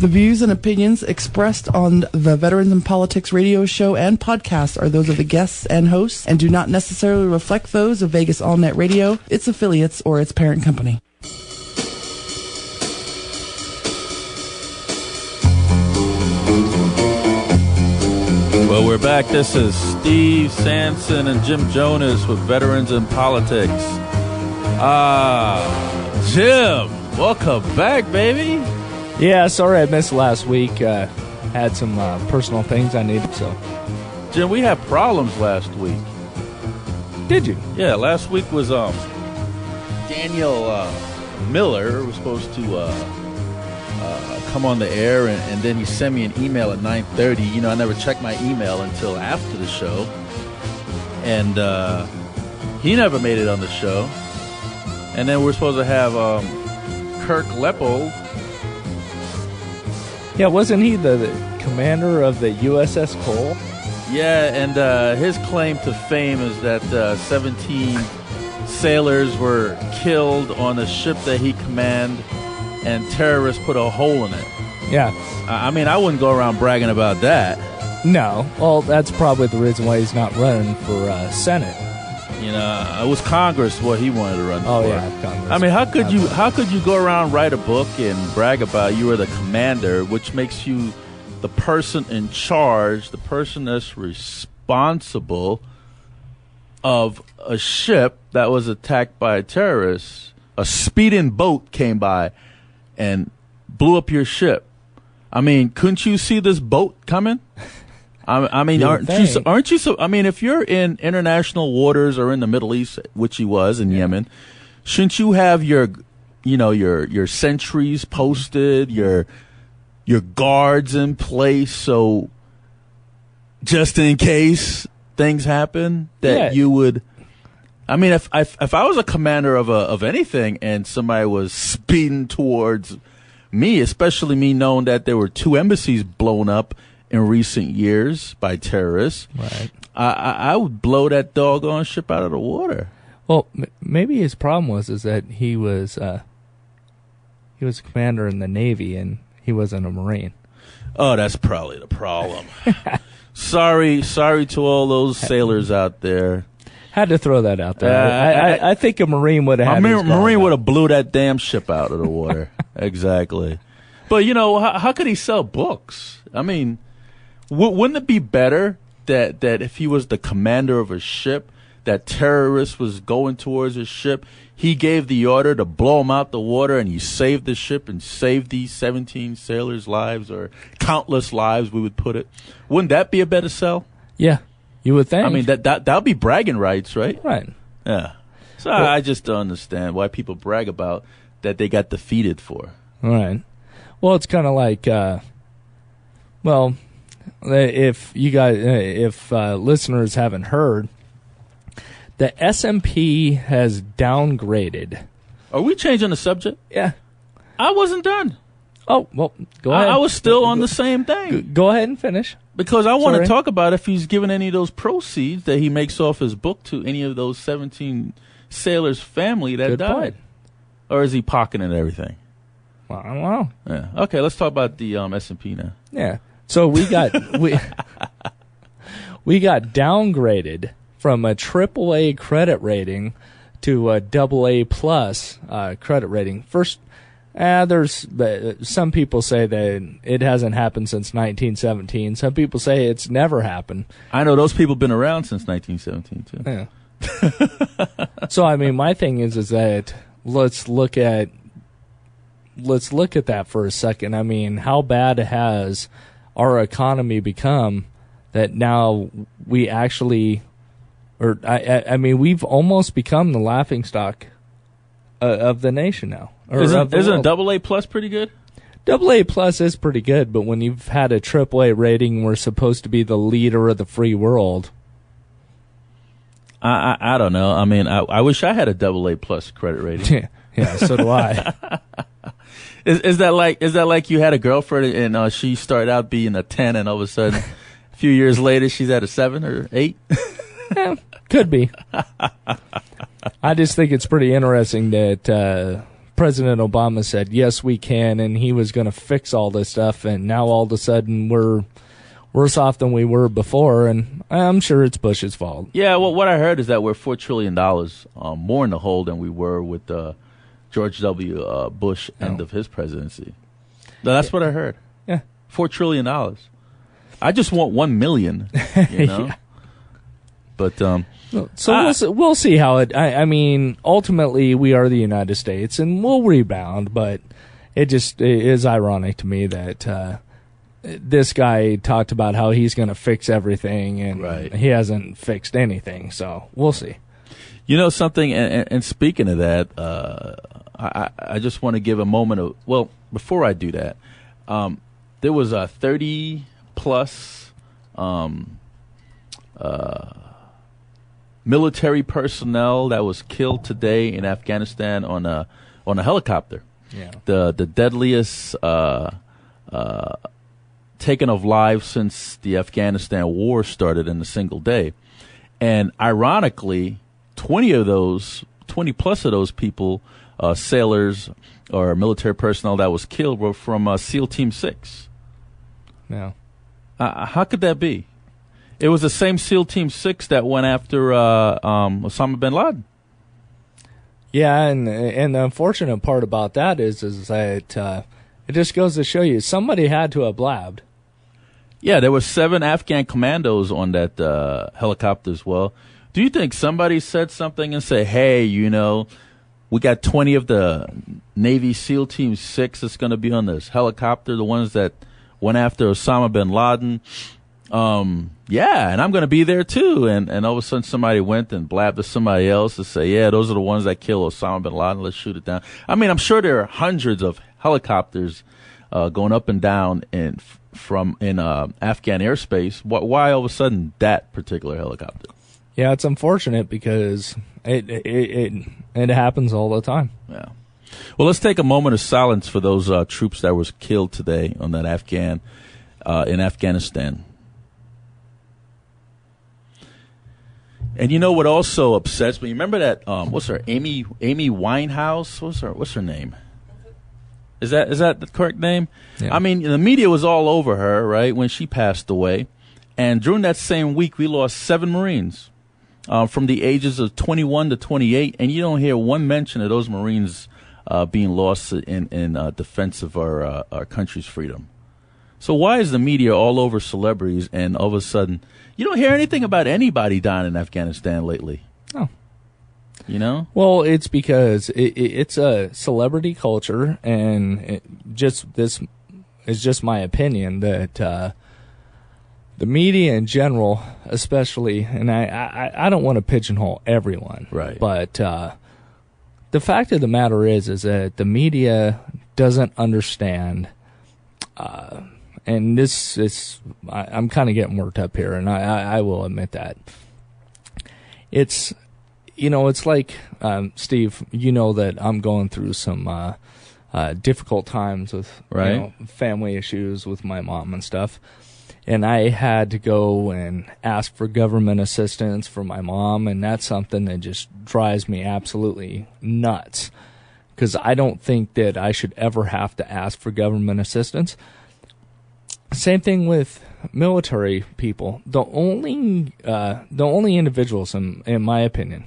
The views and opinions expressed on the Veterans in Politics radio show and podcast are those of the guests and hosts and do not necessarily reflect those of Vegas AllNet Radio, its affiliates, or its parent company. Well, we're back. This is Steve Sanson and Jim Jonas with Veterans in Politics. Jim, welcome back, baby. Yeah, sorry I missed last week. Had some personal things I needed, so. Jim, we had problems last week. Did you? Yeah, last week was Daniel Miller was supposed to come on the air, and then he sent me an email at 9:30. You know, I never checked my email until after the show, and he never made it on the show. And then we're supposed to have Kirk Leppold. Yeah, wasn't he the commander of the USS Cole? Yeah, and his claim to fame is that 17 sailors were killed on a ship that he commanded, and terrorists put a hole in it. Yeah. I mean, I wouldn't go around bragging about that. No. Well, that's probably the reason why he's not running for Senate. You know, it was Congress what he wanted to run for. Oh, yeah, Congress. I mean, how could you go around, write a book, and brag about you were the commander, which makes you the person in charge, the person that's responsible of a ship that was attacked by a terrorist? A speeding boat came by and blew up your ship. I mean, couldn't you see this boat coming? I mean, aren't you? So, I mean, if you're in international waters or in the Middle East, which he was in Yemen, shouldn't you have your sentries posted, your guards in place, so just in case things happen that you would. I mean, if I was a commander of anything and somebody was speeding towards me, especially me knowing that there were 2 embassies blown up in recent years by terrorists, right? I would blow that doggone ship out of the water. Well, maybe his problem was that he was a commander in the Navy and he wasn't a Marine. Oh, that's probably the problem. Sorry to all those sailors out there. Had to throw that out there. I think a Marine would have. A Marine would have blew that damn ship out of the water. Exactly. But you know, how could he sell books? I mean, wouldn't it be better that if he was the commander of a ship, that terrorist was going towards his ship, he gave the order to blow him out the water, and he saved the ship and saved these 17 sailors' lives, or countless lives, we would put it. Wouldn't that be a better sell? Yeah, you would think. I mean, that'll be bragging rights, right? Right. Yeah. So I just don't understand why people brag about that they got defeated for. Right. Well, it's kind of like, if listeners haven't heard, the S&P has downgraded. Are we changing the subject? Yeah. I wasn't done. Oh, well, go ahead. I was still on the same thing. Go ahead and finish. Because I want to talk about if he's given any of those proceeds that he makes off his book to any of those 17 sailors' family that died. Point. Or is he pocketing everything? Well, I don't know. Yeah. Okay, let's talk about the S&P now. Yeah. So we got we got downgraded from a AAA credit rating to a AA plus credit rating. First, there's some people say that it hasn't happened since 1917. Some people say it's never happened. I know those people have been around since 1917 too. Yeah. So I mean, my thing is that let's look at that for a second. I mean, how bad has our economy become that now we actually, or I mean, we've almost become the laughingstock of the nation now. Isn't a AA plus pretty good? AA plus is pretty good, but when you've had a AAA rating, we're supposed to be the leader of the free world. I don't know. I mean, I wish I had a AA plus credit rating. Yeah, so do I. Is that like you had a girlfriend and she started out being a 10 and all of a sudden a few years later she's at a 7 or 8? Yeah, could be. I just think it's pretty interesting that President Obama said, yes, we can, and he was going to fix all this stuff, and now all of a sudden we're worse off than we were before, and I'm sure it's Bush's fault. Yeah, well, what I heard is that we're $4 trillion more in the hole than we were with George W. Bush end of his presidency. No, that's what I heard. Yeah. $4 trillion. I just want 1 million, you know? Yeah. But, so we'll see how it, I mean, ultimately we are the United States and we'll rebound, but it is ironic to me that this guy talked about how he's going to fix everything and he hasn't fixed anything, so we'll see. You know something, and speaking of that, I just want to give a moment of, well, before I do that, there was a 30-plus military personnel that was killed today in Afghanistan on a helicopter. Yeah. The deadliest taken of lives since the Afghanistan war started in a single day. And ironically, 20 plus of those people, sailors or military personnel that was killed, were from SEAL Team 6. Yeah. How could that be? It was the same SEAL Team 6 that went after Osama bin Laden. Yeah, and the unfortunate part about that is that it just goes to show you somebody had to have blabbed. Yeah, there were 7 Afghan commandos on that helicopter as well. Do you think somebody said something and say, hey, you know, we got 20 of the Navy SEAL Team 6 that's going to be on this helicopter, the ones that went after Osama bin Laden. Yeah, and I'm going to be there too. And all of a sudden somebody went and blabbed to somebody else to say, yeah, those are the ones that kill Osama bin Laden. Let's shoot it down. I mean, I'm sure there are hundreds of helicopters going up and down in Afghan airspace. Why all of a sudden that particular helicopter? Yeah, it's unfortunate because it happens all the time. Yeah. Well, let's take a moment of silence for those troops that was killed today on that in Afghanistan. And you know what also upsets me? Remember that what's her Amy Winehouse? What's her name? Is that the correct name? Yeah. I mean, the media was all over her, right, when she passed away. And during that same week, we lost 7 Marines from the ages of 21 to 28, and you don't hear one mention of those Marines being lost in defense of our country's freedom. So why is the media all over celebrities, and all of a sudden you don't hear anything about anybody dying in Afghanistan lately? Oh. You know? Well, it's because it's a celebrity culture, and this is just my opinion that the media in general, especially, and I don't want to pigeonhole everyone, right? But the fact of the matter is that the media doesn't understand. And this is, I'm kind of getting worked up here, and I will admit that. It's, you know, it's like, Steve, you know that I'm going through some difficult times with family issues with my mom and stuff. And I had to go and ask for government assistance for my mom, and that's something that just drives me absolutely nuts. Because I don't think that I should ever have to ask for government assistance. Same thing with military people. The only individuals, in my opinion,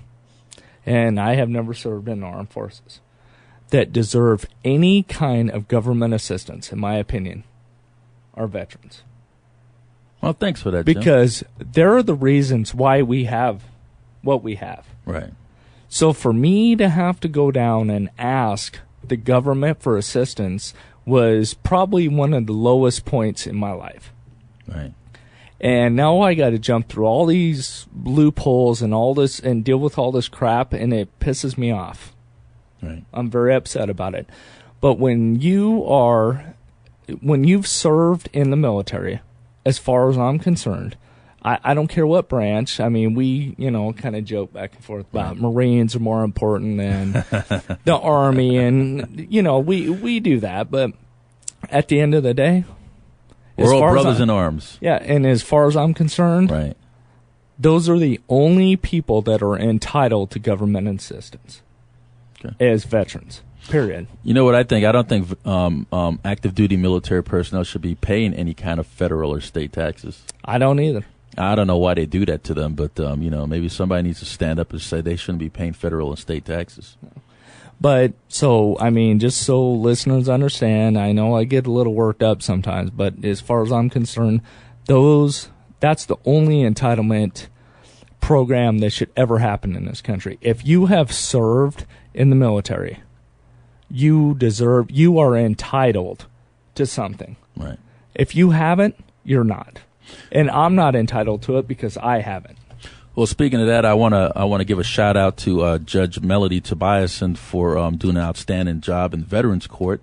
and I have never served in the armed forces, that deserve any kind of government assistance, in my opinion, are veterans. Well, thanks for that, because they're the reasons why we have what we have. Right. So for me to have to go down and ask the government for assistance was probably one of the lowest points in my life. Right. And now I got to jump through all these loopholes and all this and deal with all this crap, and it pisses me off. Right. I'm very upset about it. But when you've served in the military, as far as I'm concerned, I don't care what branch. I mean, we, kind of joke back and forth about Marines are more important than the Army, and, we do that. But at the end of the day, we're all brothers in arms. Yeah, and as far as I'm concerned, right, those are the only people that are entitled to government assistance as veterans. period. You know what I think? I don't think active duty military personnel should be paying any kind of federal or state taxes. I don't either. I don't know why they do that to them, but maybe somebody needs to stand up and say they shouldn't be paying federal and state taxes. But so, I mean, just so listeners understand, I know I get a little worked up sometimes, but as far as I'm concerned, that's the only entitlement program that should ever happen in this country. If you have served in the military, you are entitled to something. Right. If you haven't, you're not. And I'm not entitled to it because I haven't. Well, speaking of that, I want to give a shout out to Judge Melody Tobiasen for doing an outstanding job in Veterans Court.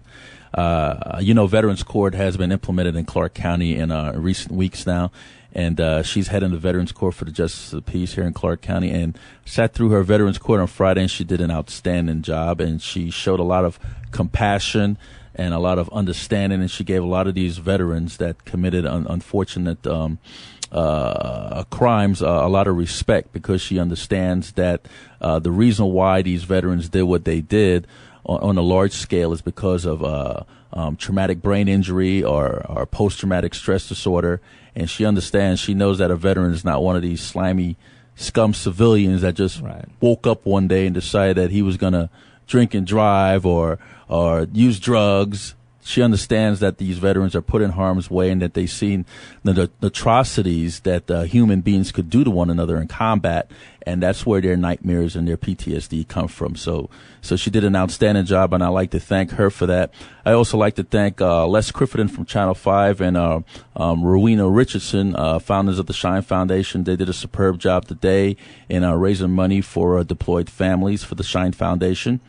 Veterans Court has been implemented in Clark County in recent weeks now, and she's heading the Veterans Court for the Justice of the Peace here in Clark County, and sat through her Veterans Court on Friday, and she did an outstanding job, and she showed a lot of compassion and a lot of understanding, and she gave a lot of these veterans that committed unfortunate crimes a lot of respect, because she understands that the reason why these veterans did what they did on a large scale is because of traumatic brain injury or post-traumatic stress disorder. And she understands, she knows that a veteran is not one of these slimy scum civilians that just woke up one day and decided that he was going to drink and drive or use drugs. She understands that these veterans are put in harm's way and that they've seen the atrocities that human beings could do to one another in combat, and that's where their nightmares and their PTSD come from. So she did an outstanding job, and I'd like to thank her for that. I also like to thank Les Crittenden from Channel 5 and Rowena Richardson, founders of the Shine Foundation. They did a superb job today in raising money for deployed families for the Shine Foundation.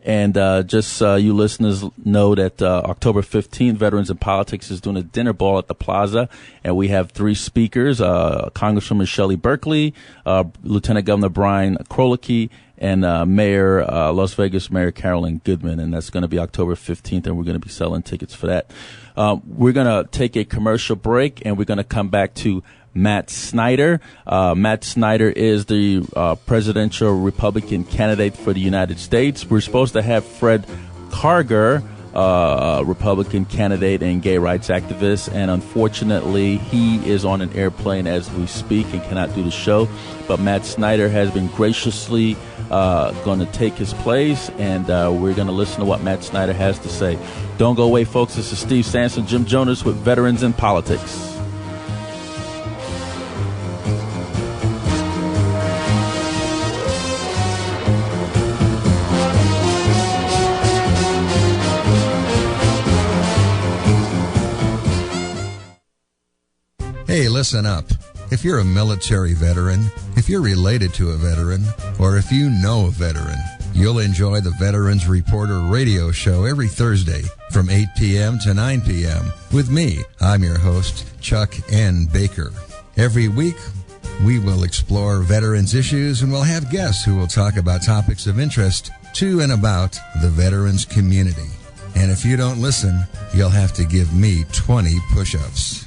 And you listeners know that October 15th, Veterans in Politics is doing a dinner ball at the Plaza, and we have 3 speakers, Congresswoman Shelley Berkeley, Lieutenant Governor Brian Krolicki, and Las Vegas Mayor Carolyn Goodman, and that's going to be October 15th, and we're going to be selling tickets for that. We're going to take a commercial break, and we're going to come back to Matt Snyder. Matt Snyder is the presidential Republican candidate for the United States. We're supposed to have Fred Karger, Republican candidate and gay rights activist, and unfortunately he is on an airplane as we speak and cannot do the show. But Matt Snyder has been graciously going to take his place, and we're going to listen to what Matt Snyder has to say. Don't go away, folks. This is Steve Sanson, Jim Jonas with Veterans in Politics. Hey, listen up. If you're a military veteran, if you're related to a veteran, or if you know a veteran, you'll enjoy the Veterans Reporter radio show every Thursday from 8 p.m. to 9 p.m. with me. I'm your host, Chuck N. Baker. Every week, we will explore veterans issues, and we'll have guests who will talk about topics of interest to and about the veterans community. And if you don't listen, you'll have to give me 20 push-ups.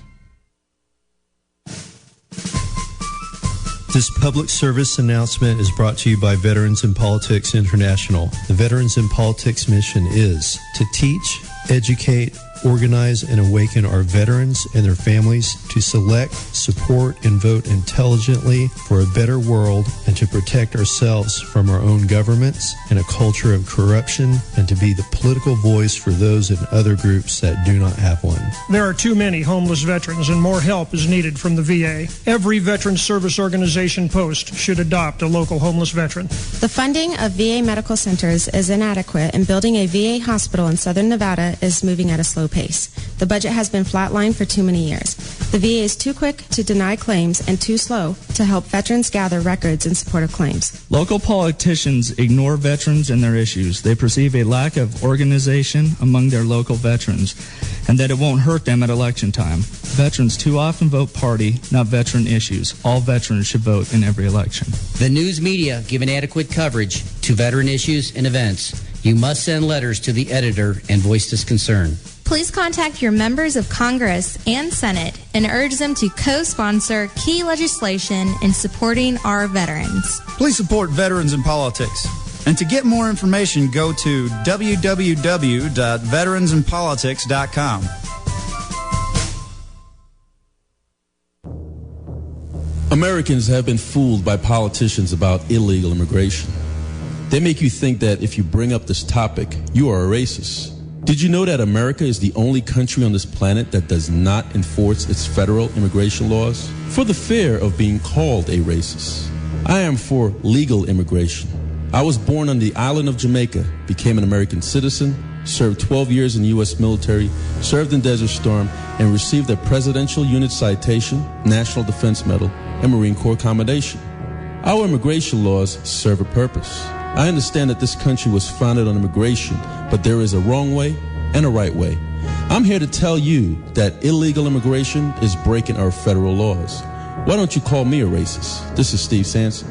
This public service announcement is brought to you by Veterans in Politics International. The Veterans in Politics mission is to teach, educate, organize, and awaken our veterans and their families to select, support, and vote intelligently for a better world, and to protect ourselves from our own governments and a culture of corruption, and to be the political voice for those in other groups that do not have one. There are too many homeless veterans, and more help is needed from the VA. Every veteran service organization post should adopt a local homeless veteran. The funding of VA medical centers is inadequate, and building a VA hospital in southern Nevada is moving at a slow pace. The budget has been flatlined for too many years. The VA is too quick to deny claims and too slow to help veterans gather records in support of claims. Local politicians ignore veterans and their issues. They perceive a lack of organization among their local veterans, and that it won't hurt them at election time. Veterans too often vote party, not veteran issues. All veterans should vote in every election. The news media give inadequate coverage to veteran issues and events. You must send letters to the editor and voice this concern. Please contact your members of Congress and Senate and urge them to co-sponsor key legislation in supporting our veterans. Please support Veterans in Politics. And to get more information, go to www.veteransandpolitics.com. Americans have been fooled by politicians about illegal immigration. They make you think that if you bring up this topic, you are a racist. Did you know that America is the only country on this planet that does not enforce its federal immigration laws? For the fear of being called a racist. I am for legal immigration. I was born on the island of Jamaica, became an American citizen, served 12 years in the U.S. military, served in Desert Storm, and received a Presidential Unit Citation, National Defense Medal, and Marine Corps Commendation. Our immigration laws serve a purpose. I understand that this country was founded on immigration, but there is a wrong way and a right way. I'm here to tell you that illegal immigration is breaking our federal laws. Why don't you call me a racist? This is Steve Sanson.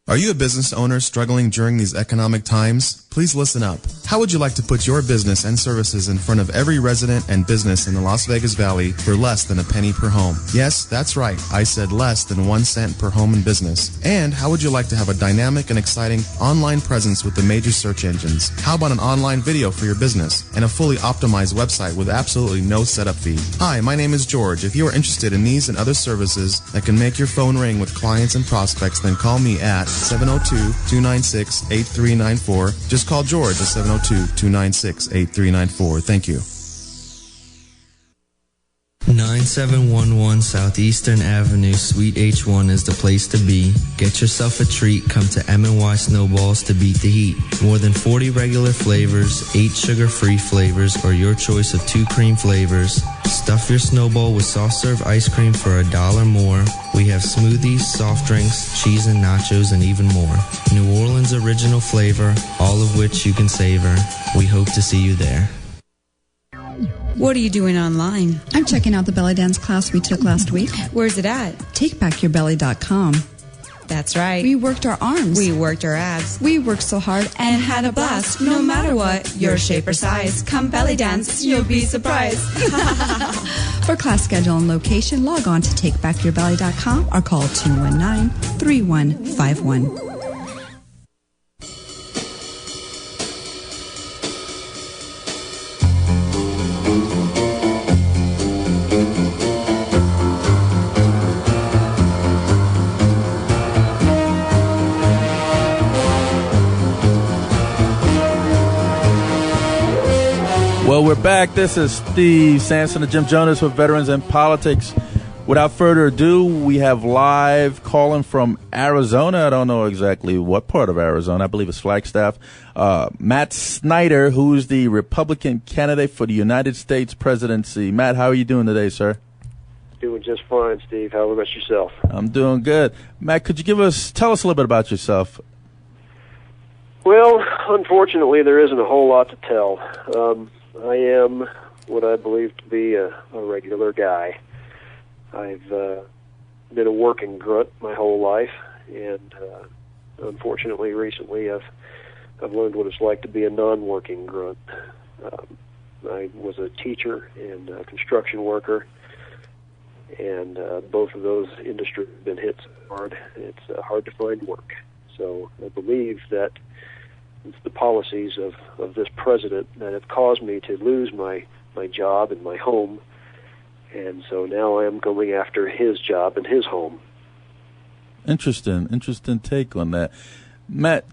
Are you a business owner struggling during these economic times? Please listen up. How would you like to put your business and services in front of every resident and business in the Las Vegas Valley for less than a penny per home? Yes, that's right. I said less than 1 cent per home and business. And how would you like to have a dynamic and exciting online presence with the major search engines? How about an online video for your business and a fully optimized website with absolutely no setup fee? Hi, my name is George. If you are interested in these and other services that can make your phone ring with clients and prospects, then call me at 702-296-8394. Just call George at 702-296-8394. Thank you. 9711 Southeastern Avenue, Suite H1 is the place to be. Get yourself a treat. Come to M&Y Snowballs to beat the heat. More than 40 regular flavors, 8 sugar-free flavors, or your choice of 2 cream flavors. Stuff your snowball with soft-serve ice cream for $1 more. We have smoothies, soft drinks, cheese and nachos, and even more. New Orleans original flavor, all of which you can savor. We hope to see you there. What are you doing online? I'm checking out the belly dance class we took last week. Where's it at? TakeBackYourBelly.com. That's right. We worked our arms. We worked our abs. We worked so hard and had a blast. No matter what, your shape or size. Come belly dance, you'll be surprised. For class schedule and location, log on to TakeBackYourBelly.com or call 219-3151. Well, we're back. This is Steve Sanson and Jim Jonas with Veterans in Politics. Without further ado, we have live calling from Arizona. I don't know exactly what part of Arizona. I believe it's Flagstaff. Matt Snyder, who's the Republican candidate for the United States presidency. Matt, how are you doing today, sir? Doing just fine, Steve. How about yourself? I'm doing good. Matt, could you tell us a little bit about yourself? Well, unfortunately, there isn't a whole lot to tell. I am what I believe to be a regular guy. I've been a working grunt my whole life, and unfortunately, recently I've learned what it's like to be a non-working grunt. I was a teacher and a construction worker, and both of those industries have been hit hard. It's hard to find work. So I believe that it's the policies of this president that have caused me to lose my job and my home, and so now I am going after his job and his home. Interesting take on that. Matt,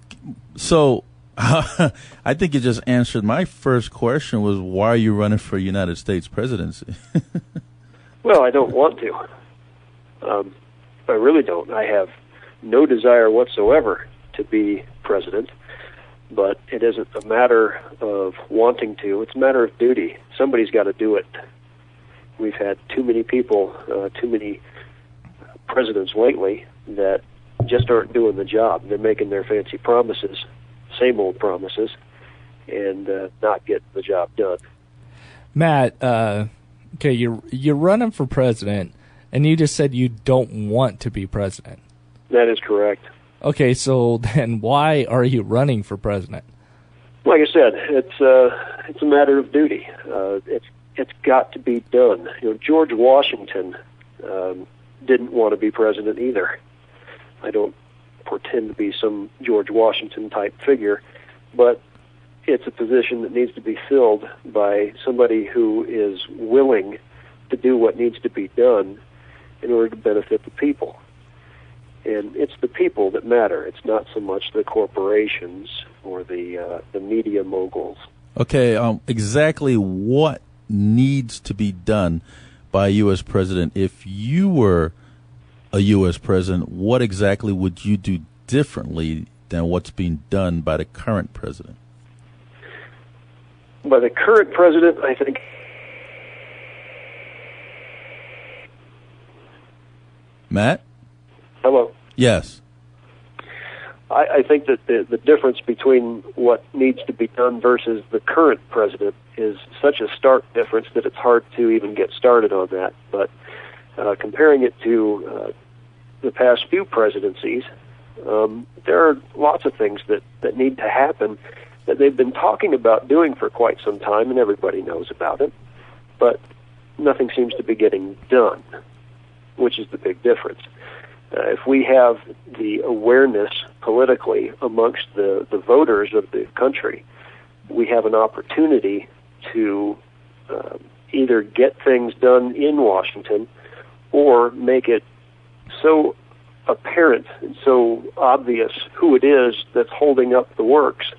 so I think you just answered my first question, was why are you running for United States presidency? Well, I don't want to. I really don't. I have no desire whatsoever to be president. But it isn't a matter of wanting to. It's a matter of duty. Somebody's got to do it. We've had too many people, too many presidents lately that just aren't doing the job. They're making their fancy promises, same old promises, and not getting the job done. Matt, okay, you're running for president, and you just said you don't want to be president. That is correct. Okay, so then why are you running for president? Like I said, it's a matter of duty. It's got to be done. You know, George Washington didn't want to be president either. I don't pretend to be some George Washington type figure, but it's a position that needs to be filled by somebody who is willing to do what needs to be done in order to benefit the people. And it's the people that matter. It's not so much the corporations or the media moguls. Okay, exactly what needs to be done by a U.S. president? If you were a U.S. president, what exactly would you do differently than what's being done by the current president? By the current president, I think... Matt? Hello. Yes. I think that the difference between what needs to be done versus the current president is such a stark difference that it's hard to even get started on that. But comparing it to the past few presidencies, there are lots of things that need to happen that they've been talking about doing for quite some time, and everybody knows about it. But nothing seems to be getting done, which is the big difference. If we have the awareness politically amongst the voters of the country, we have an opportunity to either get things done in Washington or make it so apparent and so obvious who it is that's holding up the works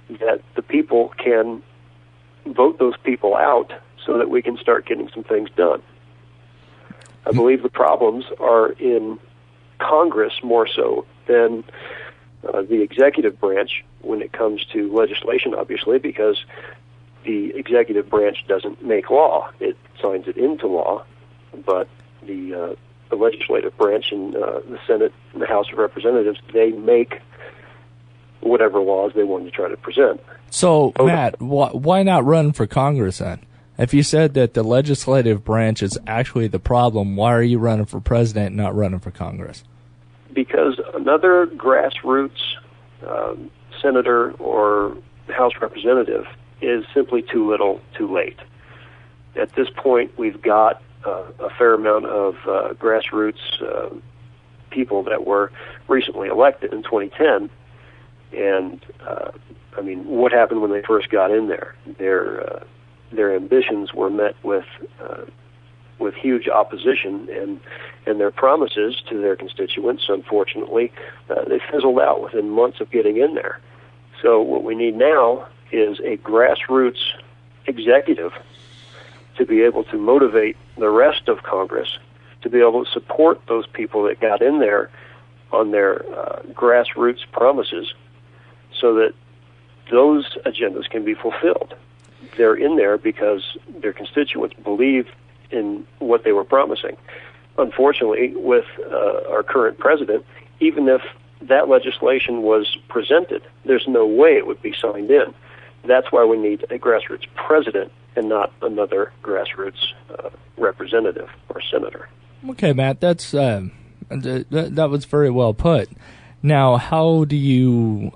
that the people can vote those people out so that we can start getting some things done. I believe the problems are in Congress more so than the executive branch when it comes to legislation, obviously, because the executive branch doesn't make law. It signs it into law, but the legislative branch and the Senate and the House of Representatives, they make whatever laws they want to try to present. So, Matt, why not run for Congress then? If you said that the legislative branch is actually the problem, why are you running for president and not running for Congress? Because another grassroots senator or House representative is simply too little, too late. At this point, we've got a fair amount of grassroots people that were recently elected in 2010, and I mean, what happened when they first got in there? Their ambitions were met with huge opposition, and their promises to their constituents, unfortunately, they fizzled out within months of getting in there. So what we need now is a grassroots executive to be able to motivate the rest of Congress to be able to support those people that got in there on their grassroots promises so that those agendas can be fulfilled. They're in there because their constituents believe in what they were promising. Unfortunately, with our current president, even if that legislation was presented, there's no way it would be signed in. That's why we need a grassroots president and not another grassroots representative or senator. Okay, Matt, that was very well put. Now, how do you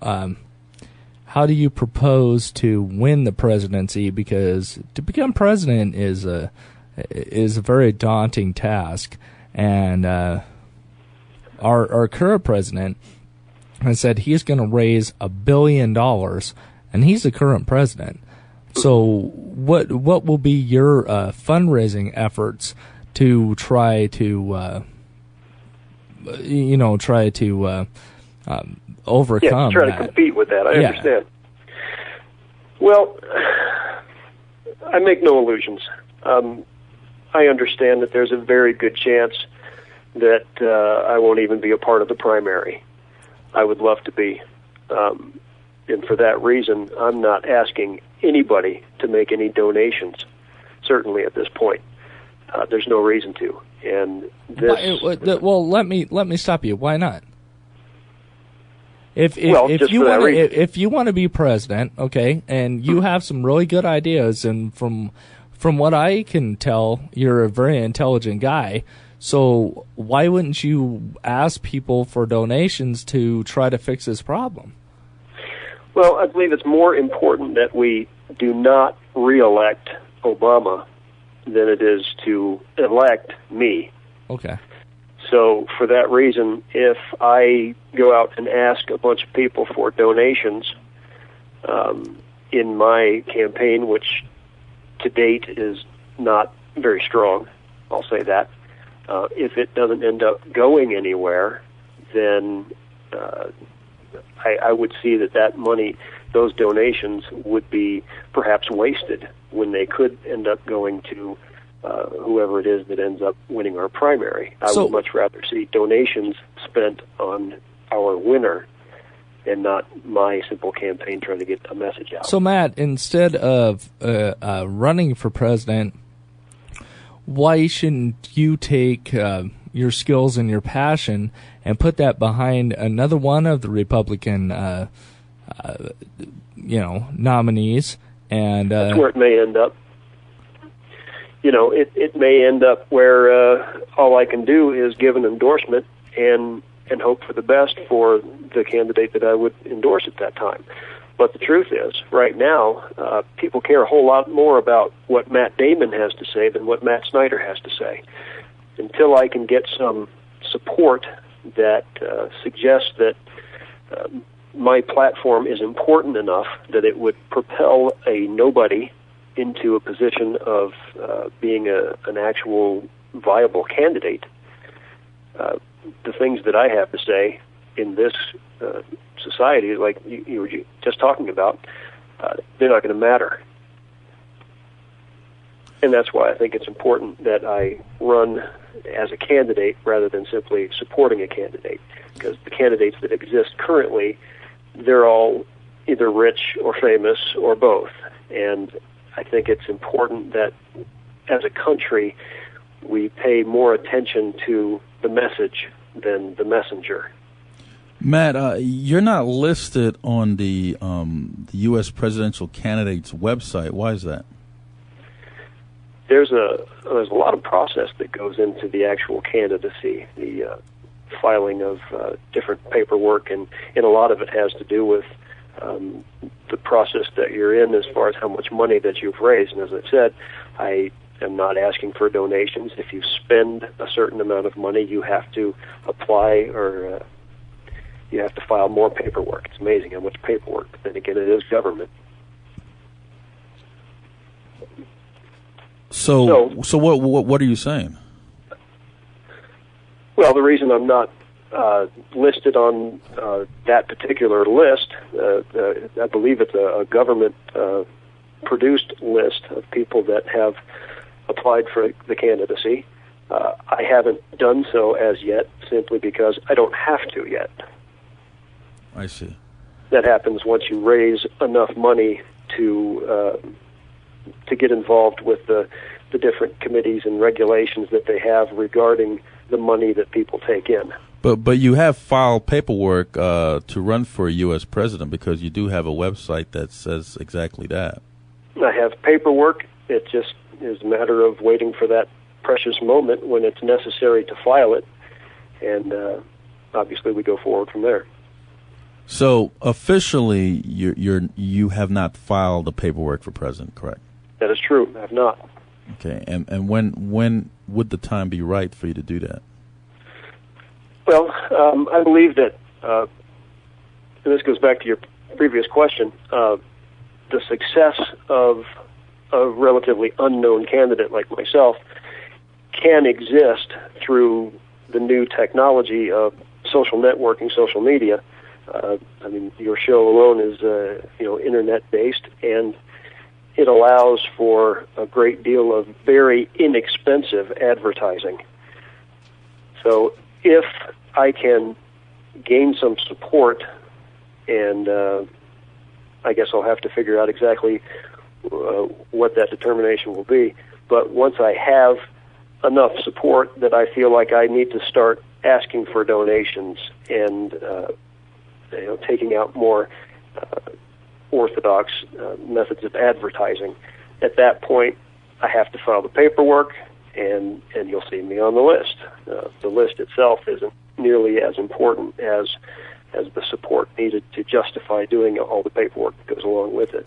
propose to win the presidency? Because to become president is a very daunting task, and our current president has said he's going to raise $1 billion, and he's the current president. So, what will be your fundraising efforts to try to overcome? Yeah, try to compete with that. I understand. Well, I make no illusions. I understand that there's a very good chance that I won't even be a part of the primary. I would love to be. And for that reason, I'm not asking anybody to make any donations, certainly at this point. There's no reason to. And this... Well, let me stop you. Why not? If you want to be president, okay, and you have some really good ideas, and from what I can tell, you're a very intelligent guy. So why wouldn't you ask people for donations to try to fix this problem? Well, I believe it's more important that we do not re-elect Obama than it is to elect me. Okay. So for that reason, if I go out and ask a bunch of people for donations in my campaign, which to date is not very strong, I'll say that, if it doesn't end up going anywhere, then I would see that money, those donations, would be perhaps wasted when they could end up going to whoever it is that ends up winning our primary. I would much rather see donations spent on our winner and not my simple campaign trying to get a message out. So, Matt, instead of running for president, why shouldn't you take your skills and your passion and put that behind another one of the Republican, nominees? And that's where it may end up. It may end up where all I can do is give an endorsement and hope for the best for the candidate that I would endorse at that time. But the truth is, right now, people care a whole lot more about what Matt Damon has to say than what Matt Snyder has to say. Until I can get some support that suggests that my platform is important enough that it would propel a nobody into a position of being an actual viable candidate, the things that I have to say in this society, like you were just talking about, they're not going to matter. And that's why I think it's important that I run as a candidate rather than simply supporting a candidate, because the candidates that exist currently, they're all either rich or famous or both. And I think it's important that as a country we pay more attention to the message than the messenger. Matt, you're not listed on the U.S. presidential candidates website. Why is that? There's a lot of process that goes into the actual candidacy, the filing of different paperwork, and a lot of it has to do with the process that you're in as far as how much money that you've raised. And as I said, I am not asking for donations. If you spend a certain amount of money, you have to apply or you have to file more paperwork. It's amazing how much paperwork, but then again, it is government. So what are you saying? Well, the reason I'm not listed on that particular list, I believe it's a government produced list of people that have applied for the candidacy. I haven't done so as yet, simply because I don't have to yet. I see. That happens once you raise enough money to get involved with the different committees and regulations that they have regarding the money that people take in. But you have filed paperwork to run for a U.S. president, because you do have a website that says exactly that. I have paperwork. It just is a matter of waiting for that precious moment when it's necessary to file it, and obviously we go forward from there. So officially, you have not filed the paperwork for president, correct? That is true. I have not. Okay, and when would the time be right for you to do that? Well, I believe that, and this goes back to your previous question, the success of a relatively unknown candidate like myself can exist through the new technology of social networking, social media. I mean, your show alone is, internet-based, and it allows for a great deal of very inexpensive advertising. So if I can gain some support, and I guess I'll have to figure out exactly what that determination will be, but once I have enough support that I feel like I need to start asking for donations and taking out more orthodox methods of advertising, at that point I have to file the paperwork, and you'll see me on the list. The list itself isn't nearly as important as the support needed to justify doing all the paperwork that goes along with it.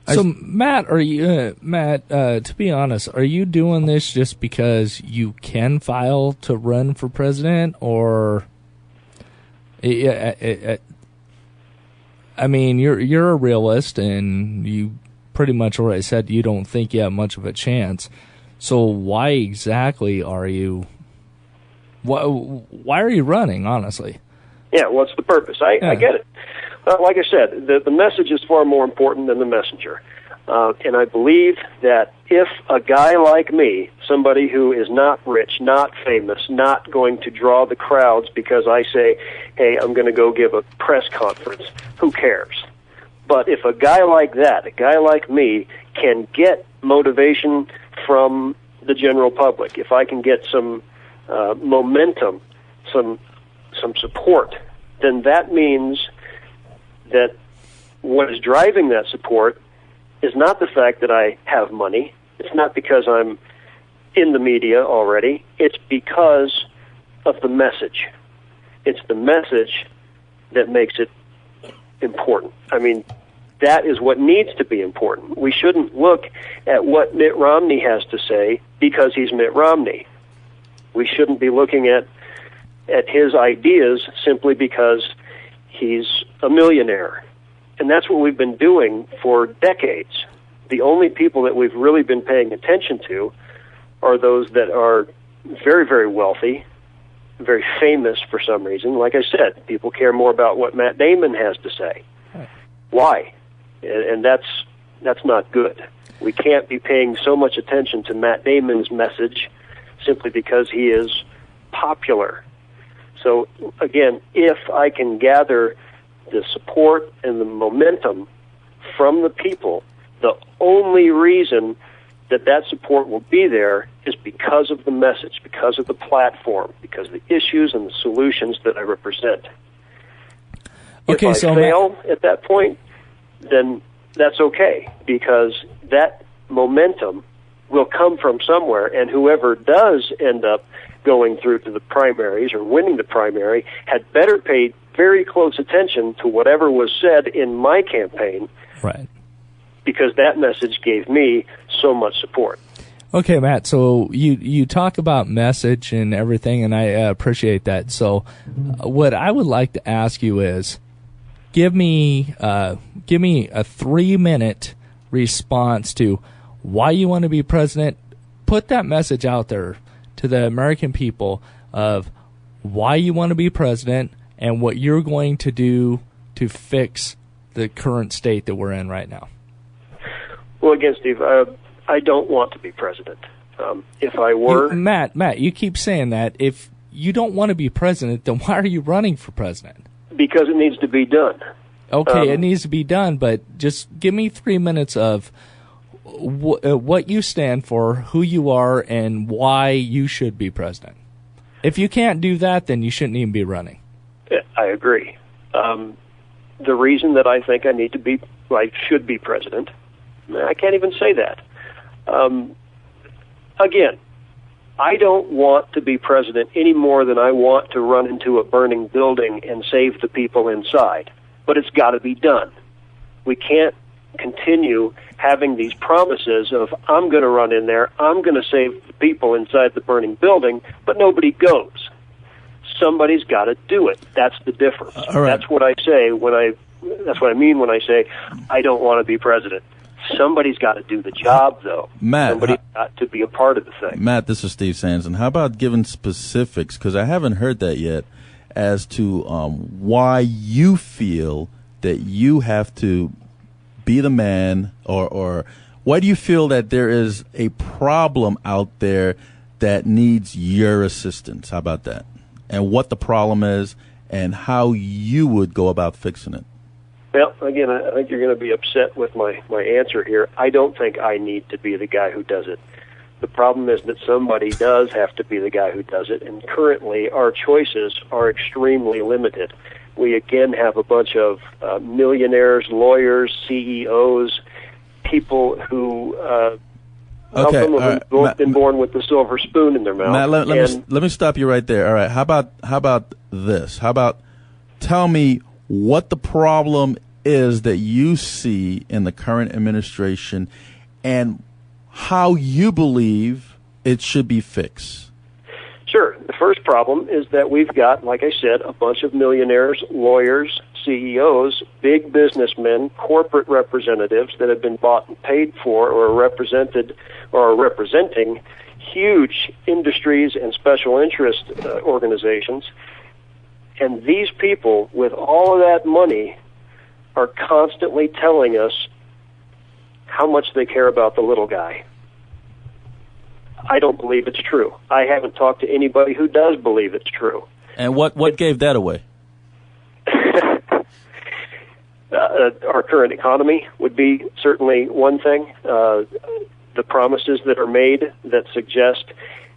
So, Matt, are you to be honest, are you doing this just because you can file to run for president, or? I mean, you're a realist, and you pretty much already said you don't think you have much of a chance. So, why exactly are you? Why are you running? Honestly. Yeah, what's the purpose? I get it. Like I said, the message is far more important than the messenger. And I believe that if a guy like me, somebody who is not rich, not famous, not going to draw the crowds because I say, hey, I'm going to go give a press conference, who cares? But if a guy like that, a guy like me, can get motivation from the general public, if I can get some momentum, some support, then that means that what is driving that support is not the fact that I have money. It's not because I'm in the media already. It's because of the message. It's the message that makes it important. I mean, that is what needs to be important. We shouldn't look at what Mitt Romney has to say because he's Mitt Romney. We shouldn't be looking at his ideas simply because he's a millionaire. And that's what we've been doing for decades. The only people that we've really been paying attention to are those that are very, very wealthy, very famous for some reason. Like I said, people care more about what Matt Damon has to say. Why? And that's not good. We can't be paying so much attention to Matt Damon's message simply because he is popular. So, again, if I can gather the support and the momentum from the people, the only reason that support will be there is because of the message, because of the platform, because of the issues and the solutions that I represent. Okay, if I fail at that point, then that's okay, because that momentum will come from somewhere, and whoever does end up going through to the primaries or winning the primary had better pay very close attention to whatever was said in my campaign. Right. Because that message gave me so much support. Okay, Matt, so you talk about message and everything, and I appreciate that. So what I would like to ask you is, give me a 3-minute response to why you want to be president. Put that message out there to the American people of why you want to be president and what you're going to do to fix the current state that we're in right now. Well, again, Steve, I don't want to be president. If I were... Matt, you keep saying that. If you don't want to be president, then why are you running for president? Because it needs to be done. Okay, it needs to be done, but just give me 3 minutes of what you stand for, who you are, and why you should be president. If you can't do that, then you shouldn't even be running. I agree. The reason that I think I should be president, I can't even say that. Again, I don't want to be president any more than I want to run into a burning building and save the people inside. But it's got to be done. We can't continue having these promises of, I'm going to run in there, I'm going to save the people inside the burning building, but nobody goes. Somebody's got to do it. That's the difference. All right. That's what I say that's what I mean when I say I don't want to be president. Somebody's got to do the job, though. Matt, somebody's got to be a part of the thing. Matt, this is Steve Sanson. How about giving specifics, because I haven't heard that yet, as to why you feel that you have to be the man, or why do you feel that there is a problem out there that needs your assistance? How about that? And what the problem is and how you would go about fixing it. Well, again, I think you're going to be upset with my answer here. I don't think I need to be the guy who does it. The problem is that somebody does have to be the guy who does it, and currently our choices are extremely limited. We, again, have a bunch of millionaires, lawyers, CEOs, people who some of them have been born with the silver spoon in their mouth. Matt, let me stop you right there. All right, how about this? How about tell me what the problem is that you see in the current administration and how you believe it should be fixed? Sure. The first problem is that we've got, like I said, a bunch of millionaires, lawyers, CEOs, big businessmen, corporate representatives that have been bought and paid for or represented or are representing huge industries and special interest organizations. And these people, with all of that money, are constantly telling us how much they care about the little guy. I don't believe it's true. I haven't talked to anybody who does believe it's true. And what gave that away? Our current economy would be certainly one thing. The promises that are made that suggest,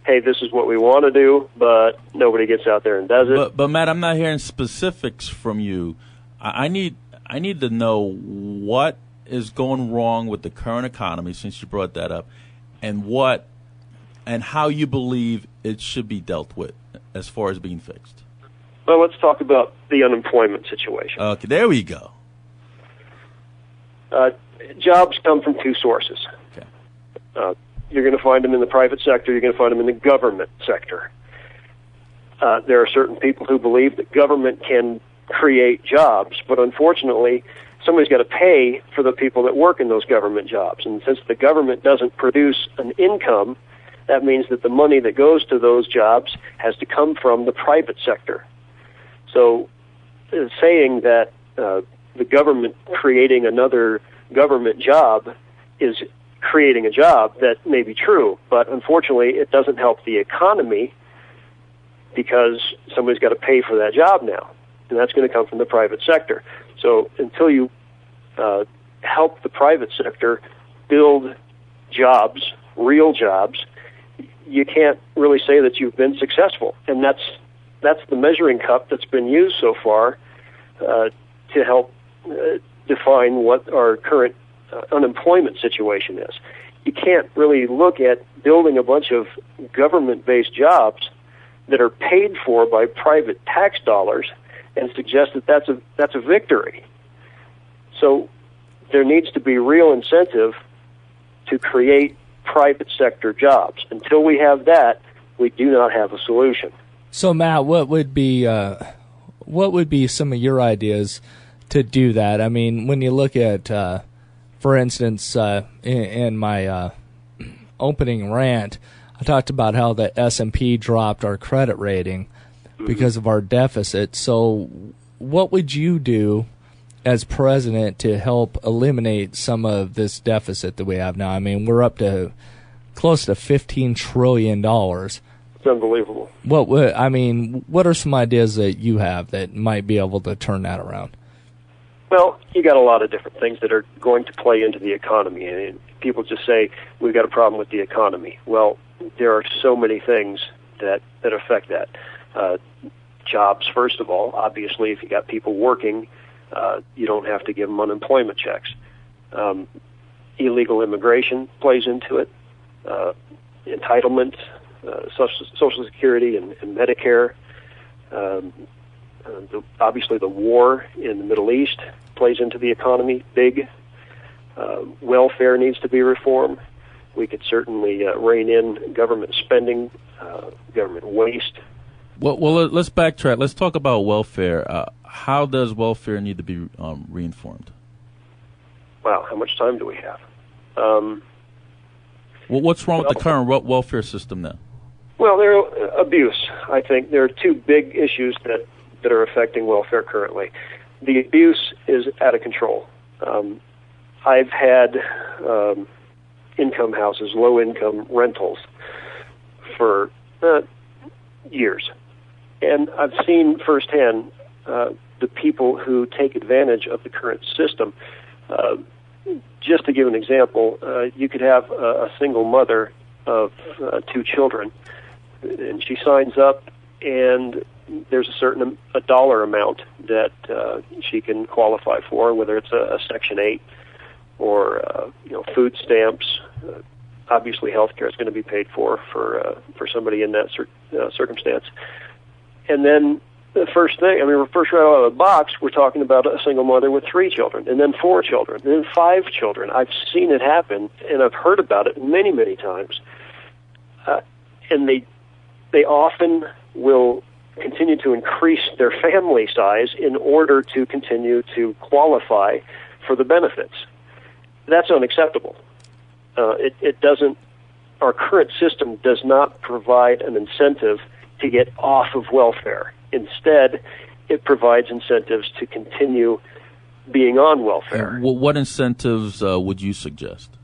hey, this is what we want to do, but nobody gets out there and does it. But Matt, I'm not hearing specifics from you. I need to know what is going wrong with the current economy, since you brought that up, and how you believe it should be dealt with as far as being fixed. Well, let's talk about the unemployment situation. Okay, there we go. Jobs come from two sources. Okay. You're going to find them in the private sector. You're going to find them in the government sector. There are certain people who believe that government can create jobs, but unfortunately, somebody's got to pay for the people that work in those government jobs. And since the government doesn't produce an income, that means that the money that goes to those jobs has to come from the private sector. So saying that the government creating another government job is creating a job, that may be true, but unfortunately it doesn't help the economy because somebody's got to pay for that job now, and that's going to come from the private sector. So until you help the private sector build jobs, real jobs, you can't really say that you've been successful. And that's the measuring cup that's been used so far to help define what our current unemployment situation is. You can't really look at building a bunch of government-based jobs that are paid for by private tax dollars and suggest that that's a victory. So there needs to be real incentive to create private sector jobs. Until we have that, we do not have a solution. So Matt, what would be some of your ideas to do that? I mean, when you look at, for instance, in my opening rant, I talked about how the S&P dropped our credit rating because of our deficit. So what would you do as president to help eliminate some of this deficit that we have now? I mean, we're up to close to $15 trillion. It's unbelievable. What are some ideas that you have that might be able to turn that around? Well, you got a lot of different things that are going to play into the economy. And people just say, we've got a problem with the economy. Well, there are so many things that affect that. Jobs, first of all. Obviously, if you got people working, you don't have to give them unemployment checks. Illegal immigration plays into it. Entitlement, Social Security and Medicare. Obviously, the war in the Middle East plays into the economy big. Welfare needs to be reformed. We could certainly rein in government spending, government waste. Well, let's backtrack. Let's talk about welfare. How does welfare need to be reinformed? Wow, how much time do we have? What's wrong with the current welfare system now? Well, there's abuse. I think there are two big issues that are affecting welfare currently. The abuse is out of control. I've had income houses, low-income rentals for years. And I've seen firsthand the people who take advantage of the current system. Just to give an example, you could have a single mother of 2 children, and she signs up, and there's a dollar amount that she can qualify for, whether it's a Section 8 or food stamps. Obviously, health care is going to be paid for somebody in that circumstance. And then the first thing, we're first right out of the box, we're talking about a single mother with 3 children, and then 4 children, and then 5 children. I've seen it happen, and I've heard about it many, many times. And they often will continue to increase their family size in order to continue to qualify for the benefits. That's unacceptable. It doesn't. Our current system does not provide an incentive to get off of welfare. Instead, it provides incentives to continue being on welfare. What incentives would you suggest?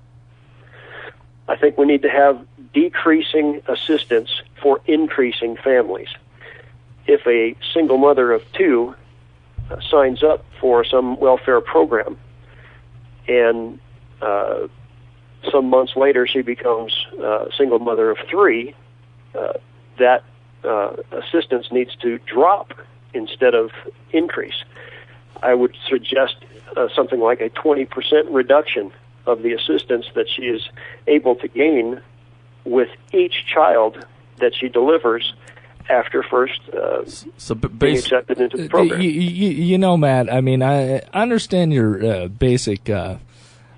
I think we need to have decreasing assistance for increasing families. If a single mother of 2 signs up for some welfare program and some months later she becomes a single mother of 3, that assistance needs to drop instead of increase. I would suggest something like a 20% reduction of the assistance that she is able to gain with each child that she delivers after first being accepted into the program. You know, Matt, I understand your basic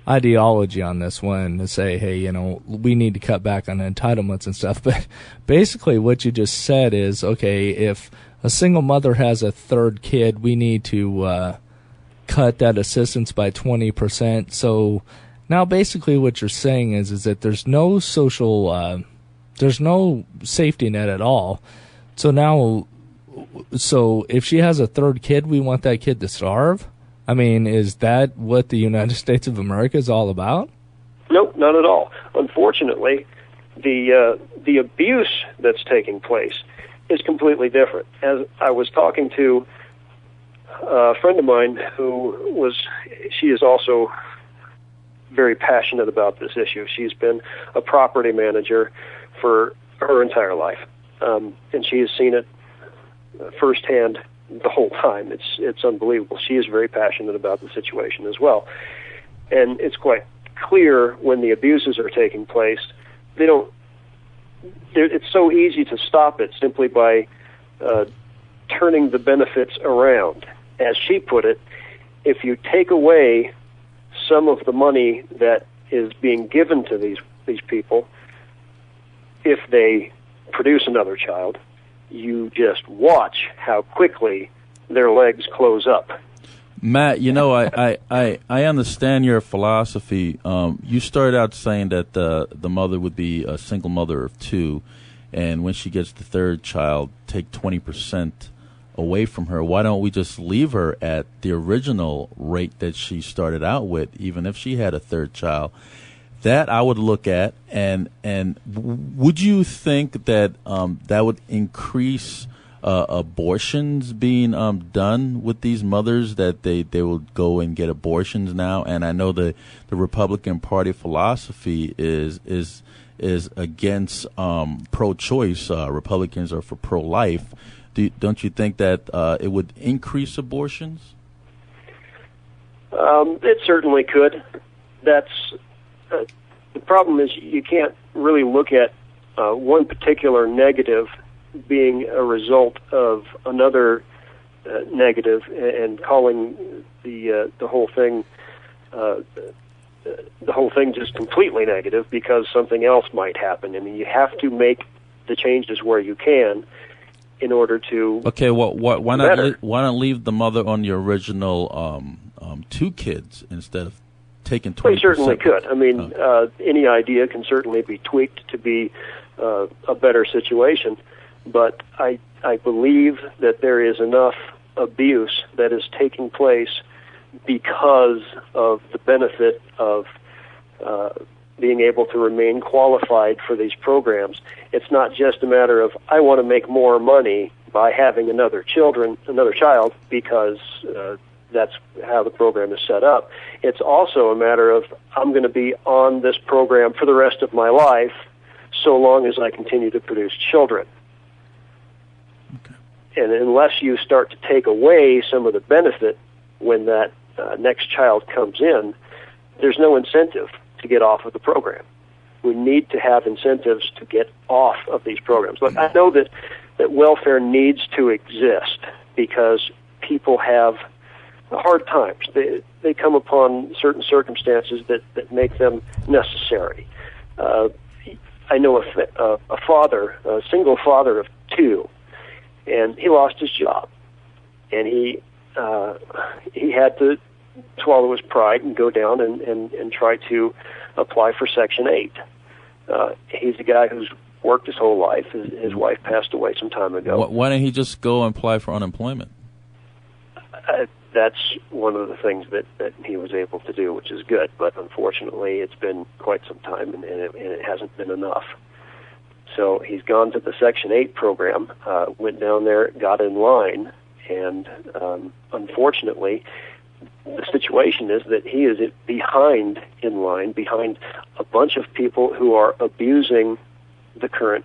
ideology on this one, to say, hey, we need to cut back on entitlements and stuff. But basically what you just said is, okay, if a single mother has a 3rd kid, we need to cut that assistance by 20%. So now basically what you're saying is that there's no there's no safety net at all. So if she has a 3rd kid, we want that kid to starve? Is that what the United States of America is all about? Nope, not at all. Unfortunately, the abuse that's taking place is completely different. As I was talking to a friend of mine she is also very passionate about this issue. She's been a property manager for her entire life, and she has seen it firsthand the whole time. It's unbelievable. She is very passionate about the situation as well. And it's quite clear when the abuses are taking place, it's so easy to stop it simply by turning the benefits around. As she put it, if you take away some of the money that is being given to these people, if they produce another child, you just watch how quickly their legs close up. Matt, I understand your philosophy. You started out saying that the mother would be a single mother of 2, and when she gets the 3rd child, take 20% away from her. Why don't we just leave her at the original rate that she started out with, even if she had a 3rd child? That I would look at, and would you think that that would increase abortions being done with these mothers, that they will go and get abortions now? And I know the Republican Party philosophy is against pro-choice. Republicans are for pro-life. Don't you think that it would increase abortions? It certainly could. The problem is you can't really look at one particular negative being a result of another negative and calling the whole thing just completely negative because something else might happen. You have to make the changes where you can in order to. Okay, well, why not leave the mother on the original 2 kids instead of taking 20%? We certainly could. Any idea can certainly be tweaked to be a better situation, but I believe that there is enough abuse that is taking place because of the benefit of being able to remain qualified for these programs. It's not just a matter of, I want to make more money by having another child because that's how the program is set up. It's also a matter of, I'm going to be on this program for the rest of my life so long as I continue to produce children. Okay. And unless you start to take away some of the benefit when that next child comes in, there's no incentive to get off of the program. We need to have incentives to get off of these programs. Look, I know that welfare needs to exist because people have hard times. They come upon certain circumstances that make them necessary. I know a father, a single father of two, and he lost his job, and he had to swallow his pride and go down and try to apply for Section 8. He's a guy who's worked his whole life. His wife passed away some time ago. Why didn't he just go and apply for unemployment? That's one of the things that he was able to do, which is good. But unfortunately, it's been quite some time, and it hasn't been enough. So he's gone to the Section 8 program, went down there, got in line, and unfortunately, the situation is that he is behind in line, behind a bunch of people who are abusing the current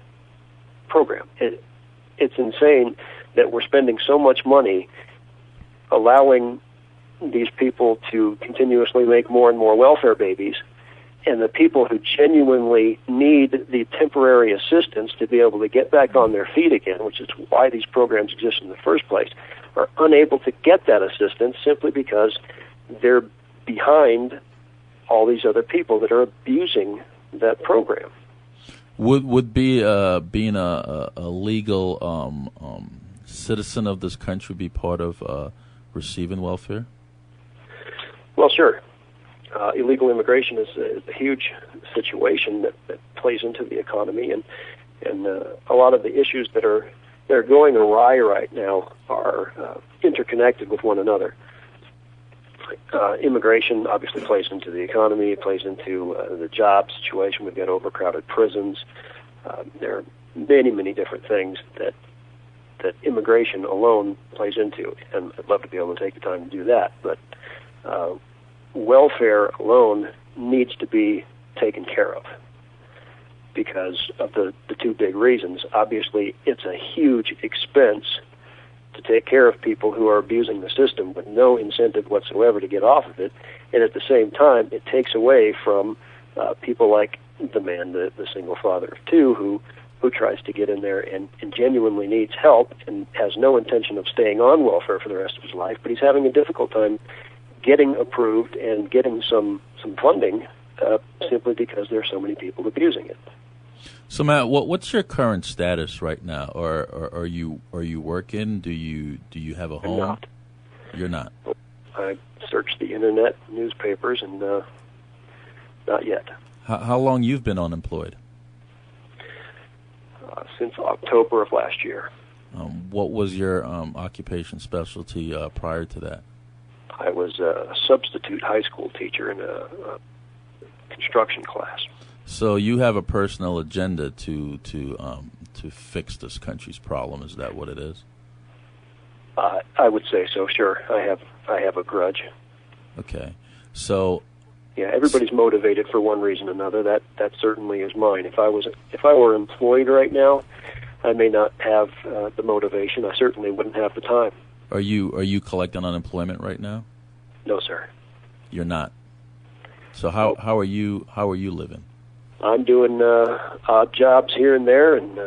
program. It's insane that we're spending so much money allowing these people to continuously make more and more welfare babies, and the people who genuinely need the temporary assistance to be able to get back on their feet again, which is why these programs exist in the first place, are unable to get that assistance simply because they're behind all these other people that are abusing that program. Would being a legal citizen of this country be part of receiving welfare? Well, sure. Illegal immigration is a huge situation that plays into the economy, and a lot of the issues that are going awry right now are interconnected with one another. Immigration obviously plays into the economy, it plays into the job situation. We've got overcrowded prisons. There are many, many different things that immigration alone plays into, and I'd love to be able to take the time to do that. But welfare alone needs to be taken care of because of the two big reasons. Obviously, it's a huge expense to take care of people who are abusing the system with no incentive whatsoever to get off of it, and at the same time, it takes away from people like the man, the single father of two, who tries to get in there and genuinely needs help and has no intention of staying on welfare for the rest of his life, but he's having a difficult time getting approved and getting some funding simply because there are so many people abusing it. So, Matt, what's your current status right now? Or are you working? Do you have a home? I'm not. You're not. I searched the internet, newspapers, and not yet. How long you've been unemployed? Since October of last year. What was your occupation specialty prior to that? I was a substitute high school teacher in a construction class. So you have a personal agenda to fix this country's problem. Is that what it is? I would say so. Sure, I have a grudge. Okay, so yeah, everybody's motivated for one reason or another. That certainly is mine. If I were employed right now, I may not have the motivation. I certainly wouldn't have the time. Are you collecting unemployment right now? No, sir. You're not. So how are you living? I'm doing odd jobs here and there, and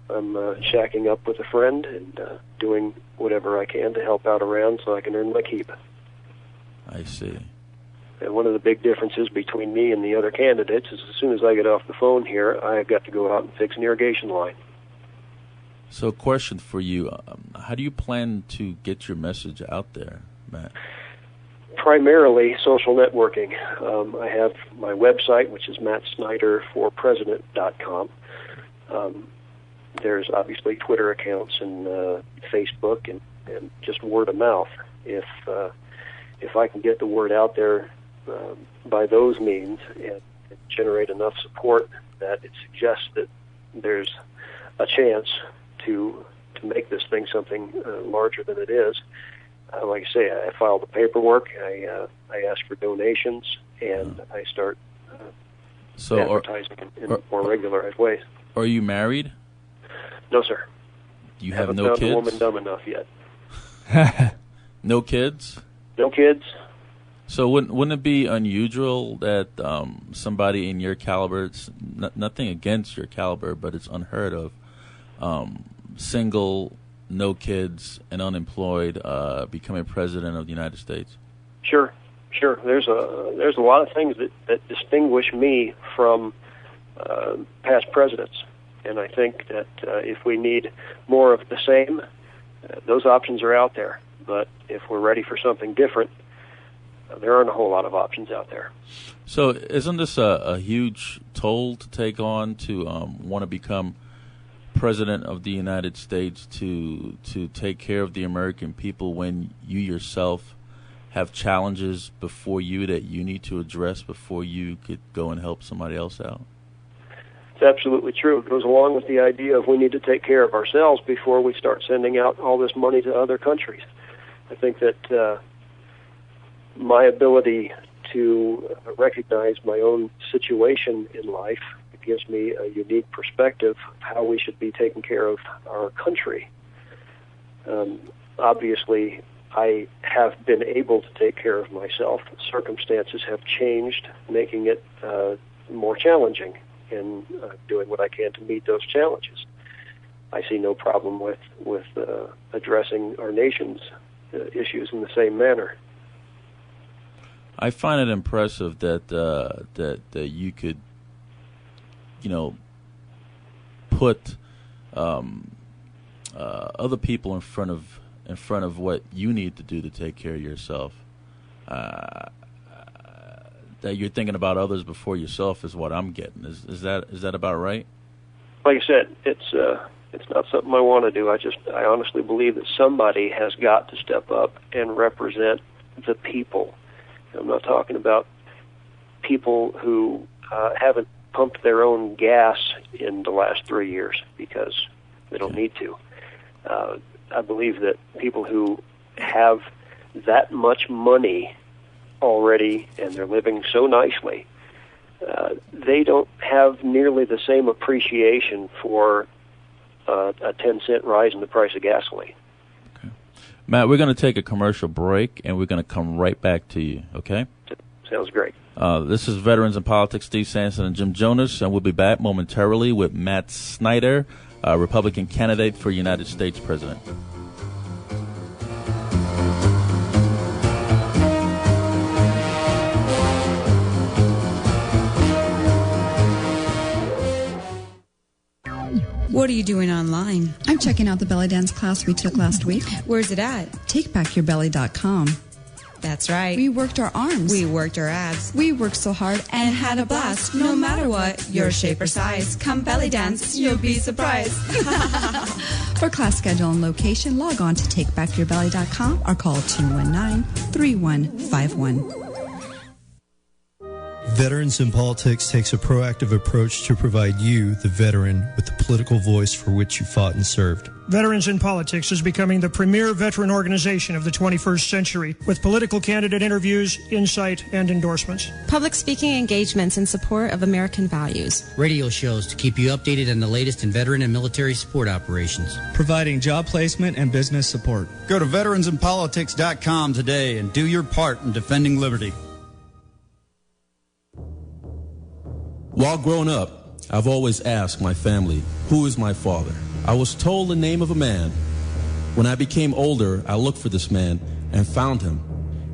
I'm shacking up with a friend and doing whatever I can to help out around so I can earn my keep. I see. And one of the big differences between me and the other candidates is as soon as I get off the phone here, I've got to go out and fix an irrigation line. So a question for you. How do you plan to get your message out there, Matt? Primarily social networking. I have my website, which is mattsnyderforpresident.com. There's obviously Twitter accounts and Facebook and just word of mouth. If I can get the word out there by those means and generate enough support that it suggests that there's a chance to make this thing something larger than it is. Like I say, I file the paperwork, I ask for donations, and I start advertising in more regularized ways. Are you married? No, sir. You have Haven't no found kids? a woman dumb enough yet. No kids? No kids. So wouldn't it be unusual that somebody in your caliber, it's nothing against your caliber, but it's unheard of, single, no kids, and unemployed becoming president of the United States? Sure. There's a lot of things that distinguish me from past presidents, and I think that if we need more of the same, those options are out there. But if we're ready for something different, there aren't a whole lot of options out there. So isn't this a huge toll to take on to want to become president of the United States, to take care of the American people when you yourself have challenges before you that you need to address before you could go and help somebody else out? It's absolutely true. It goes along with the idea of we need to take care of ourselves before we start sending out all this money to other countries. I think that my ability to recognize my own situation in life gives me a unique perspective of how we should be taking care of our country. Obviously, I have been able to take care of myself. Circumstances have changed, making it more challenging in doing what I can to meet those challenges. I see no problem with addressing our nation's issues in the same manner. I find it impressive that you could, put other people in front of what you need to do to take care of yourself. That you're thinking about others before yourself is what I'm getting. Is that about right? Like I said, it's not something I want to do. I honestly believe that somebody has got to step up and represent the people. I'm not talking about people who haven't pumped their own gas in the last 3 years because they don't need to. I believe that people who have that much money already and they're living so nicely, they don't have nearly the same appreciation for a 10-cent rise in the price of gasoline. Matt, we're going to take a commercial break, and we're going to come right back to you, okay? Sounds great. This is Veterans in Politics, Steve Sanson and Jim Jonas, and we'll be back momentarily with Matt Snyder, Republican candidate for United States President. What are you doing online? I'm checking out the belly dance class we took last week. Where's it at? TakeBackYourBelly.com. That's right. We worked our arms. We worked our abs. We worked so hard and had a blast. No matter what, your shape or size, come belly dance, you'll be surprised. For class schedule and location, log on to TakeBackYourBelly.com or call 219-3151. Veterans in Politics takes a proactive approach to provide you, the veteran, with the political voice for which you fought and served. Veterans in Politics is becoming the premier veteran organization of the 21st century, with political candidate interviews, insight, and endorsements. Public speaking engagements in support of American values. Radio shows to keep you updated on the latest in veteran and military support operations. Providing job placement and business support. Go to veteransinpolitics.com today and do your part in defending liberty. While growing up, I've always asked my family, who is my father? I was told the name of a man. When I became older, I looked for this man and found him.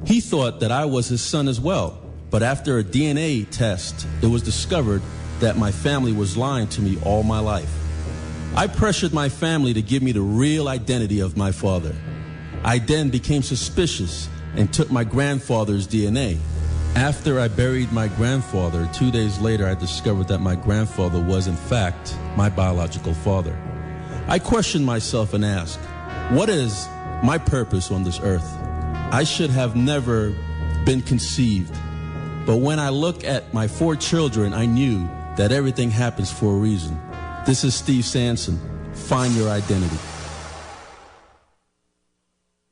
He thought that I was his son as well, but after a DNA test, it was discovered that my family was lying to me all my life. I pressured my family to give me the real identity of my father. I then became suspicious and took my grandfather's DNA. After I buried my grandfather, 2 days later I discovered that my grandfather was in fact my biological father. I questioned myself and asked, what is my purpose on this earth? I should have never been conceived. But when I look at my 4 children, I knew that everything happens for a reason. This is Steve Sanson. Find your identity.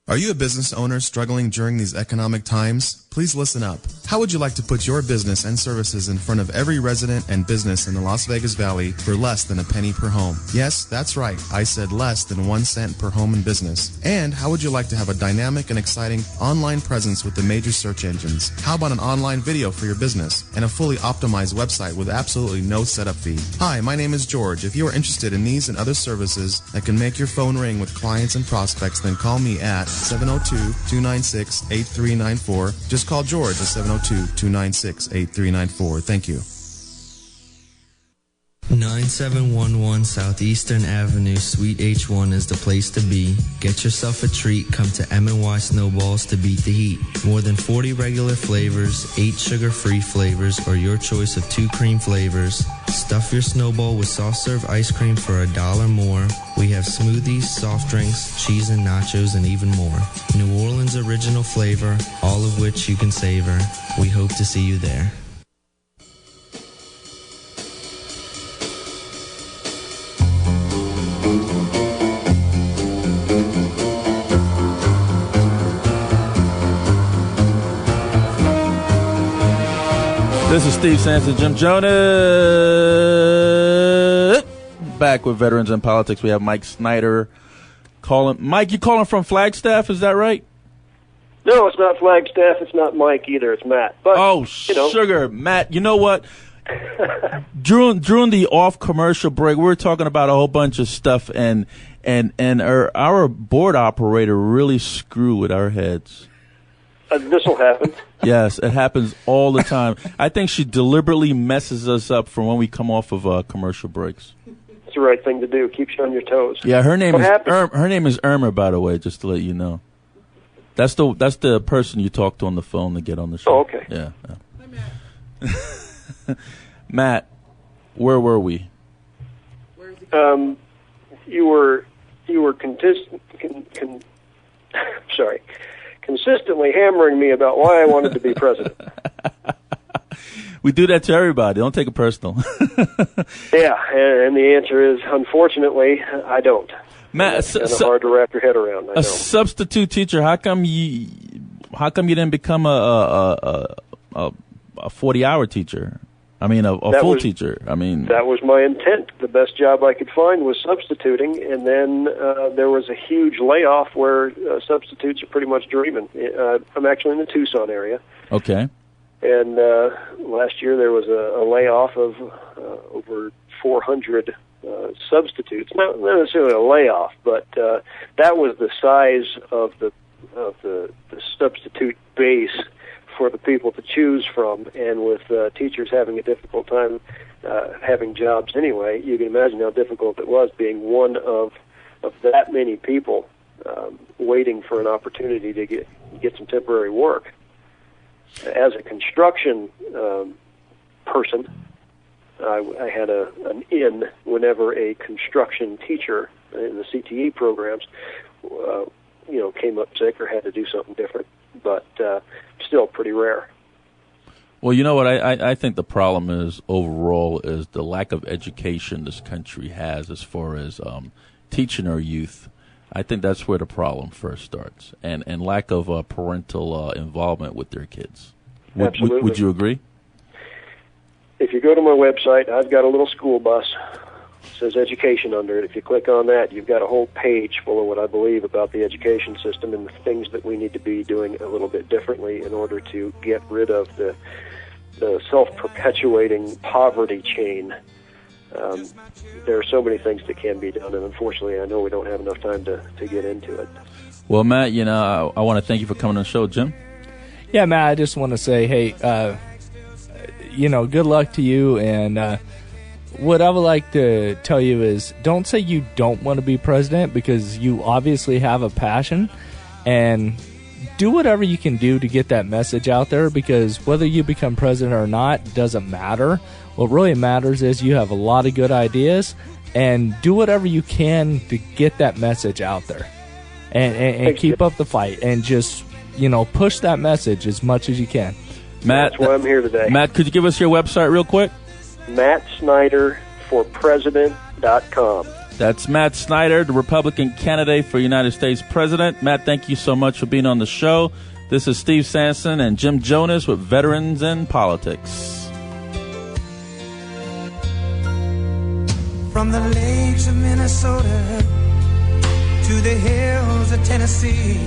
Are you a business owner struggling during these economic times? Please listen up. How would you like to put your business and services in front of every resident and business in the Las Vegas Valley for less than a penny per home? Yes, that's right. I said less than 1 cent per home and business. And how would you like to have a dynamic and exciting online presence with the major search engines? How about an online video for your business and a fully optimized website with absolutely no setup fee? Hi, my name is George. If you are interested in these and other services that can make your phone ring with clients and prospects, then call me at 702-296-8394. Just call George at 702-296-8394. Thank you. 9711 Southeastern Avenue, Suite H1 is the place to be. Get yourself a treat. Come to M&Y Snowballs to beat the heat. More than 40 regular flavors, 8 sugar-free flavors, or your choice of 2 cream flavors. Stuff your snowball with soft serve ice cream for $1 more. We have smoothies, soft drinks, cheese and nachos, and even more. New Orleans original flavor, all of which you can savor. We hope to see you there. This is Steve Sanson, Jim Jonas. Back with Veterans in Politics. We have Mike Snyder calling. Mike, you calling from Flagstaff? Is that right? No, it's not Flagstaff. It's not Mike either. It's Matt. But, sugar, Matt. You know what? during the off commercial break, we were talking about a whole bunch of stuff, and our board operator really screwed with our heads. This will happen. Yes, it happens all the time. I think she deliberately messes us up from when we come off of commercial breaks. It's the right thing to do. Keeps you on your toes. Yeah, her name is Irma, by the way, just to let you know. That's the person you talk to on the phone to get on the show. Oh, okay. Yeah. Matt, where were we? You were consistently hammering me about why I wanted to be president. We do that to everybody. Don't take it personal. Yeah, and the answer is, unfortunately, I don't. Matt, it's kind of hard to wrap your head around. A substitute teacher. How come you didn't become a 40-hour teacher? I mean, a full teacher. I mean, that was my intent. The best job I could find was substituting, and then there was a huge layoff where substitutes are pretty much dreaming. I'm actually in the Tucson area. Okay. And last year there was a layoff of over 400 substitutes. Not necessarily a layoff, but that was the size of the substitute base for the people to choose from, and with teachers having a difficult time having jobs anyway, you can imagine how difficult it was being one of that many people waiting for an opportunity to get some temporary work. As a construction person, I had an in whenever a construction teacher in the CTE programs came up sick or had to do something different, but still pretty rare. Well, you know what? I think the problem is overall is the lack of education this country has as far as teaching our youth. I think that's where the problem first starts, and lack of parental involvement with their kids. Absolutely. Would you agree? If you go to my website, I've got a little school bus. It says education under it. If you click on that, you've got a whole page full of what I believe about the education system and the things that we need to be doing a little bit differently in order to get rid of the self-perpetuating poverty chain. There are so many things that can be done, and unfortunately, I know we don't have enough time to get into it. Well, Matt, I want to thank you for coming on the show. Jim? Yeah, Matt, I just want to say, hey, good luck to you, and what I would like to tell you is don't say you don't want to be president, because you obviously have a passion, and do whatever you can do to get that message out there, because whether you become president or not doesn't matter. What really matters is you have a lot of good ideas, and do whatever you can to get that message out there, and keep up the fight, and just push that message as much as you can. Matt, that's why I'm here today. Matt, could you give us your website real quick? MattSnyderForPresident.com. That's Matt Snyder, the Republican candidate for United States President. Matt, thank you so much for being on the show. This is Steve Sampson and Jim Jonas with Veterans in Politics. From the lakes of Minnesota to the hills of Tennessee,